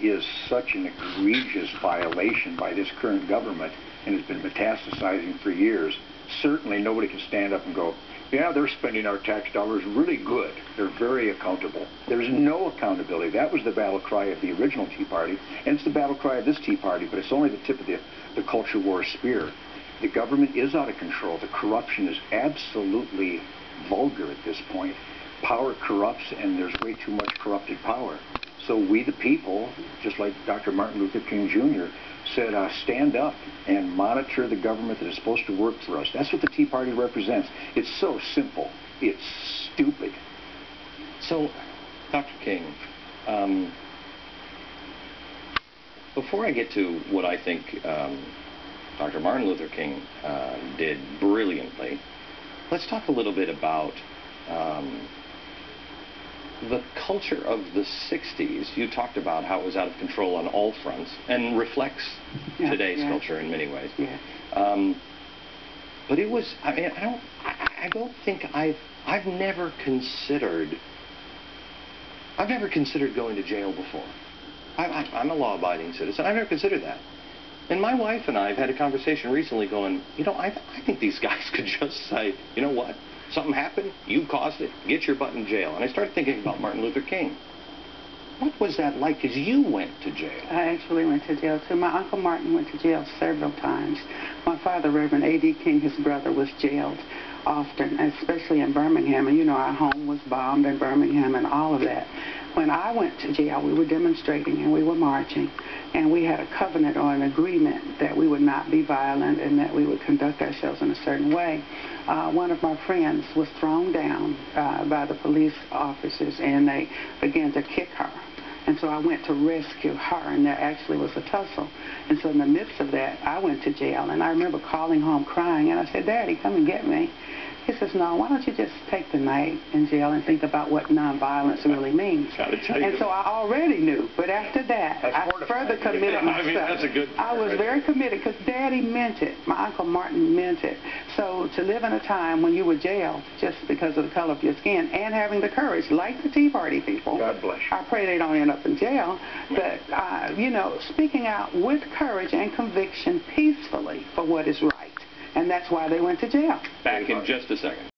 is such an egregious violation by this current government and has been metastasizing for years. Certainly nobody can stand up and go, yeah, they're spending our tax dollars really good. They're very accountable. There's no accountability. That was the battle cry of the original Tea Party, and it's the battle cry of this Tea Party, but it's only the tip of the culture war spear. The government is out of control. The corruption is absolutely vulgar at this point. Power corrupts, and there's way too much corrupted power. So we the people, just like Dr. Martin Luther King Jr. said, stand up and monitor the government that is supposed to work for us. That's what the Tea Party represents. It's so simple. It's stupid. So, Dr. King, before I get to what I think Dr. Martin Luther King did brilliantly, let's talk a little bit about the culture of the 60s. You talked about how it was out of control on all fronts and reflects today's culture in many ways. Yeah. But it was, I mean, I don't think I've never considered going to jail before. I'm a law-abiding citizen. I've never considered that. And my wife and I have had a conversation recently going, you know, I think these guys could just say, you know what? Something happened, you caused it, get your butt in jail. And I started thinking about Martin Luther King. What was that like? Because you went to jail. I actually went to jail, too. My Uncle Martin went to jail several times. My father, Reverend A.D. King, his brother, was jailed often, especially in Birmingham. And, you know, our home was bombed in Birmingham and all of that. When I went to jail, we were demonstrating and we were marching. And we had a covenant or an agreement that we would not be violent and that we would conduct ourselves in a certain way. One of my friends was thrown down by the police officers, and they began to kick her. And so I went to rescue her, and there actually was a tussle. And so in the midst of that, I went to jail, and I remember calling home crying, and I said, Daddy, come and get me. He says, no, why don't you just take the night in jail and think about what nonviolence really means? And so I already knew, but after that, I further committed myself. I mean, that's a good I was very committed because Daddy meant it. My Uncle Martin meant it. So to live in a time when you were jailed just because of the color of your skin and having the courage, like the Tea Party people. God bless you. I pray they don't end up in jail. But, you know, speaking out with courage and conviction peacefully for what is right. And that's why they went to jail. Back in just a second.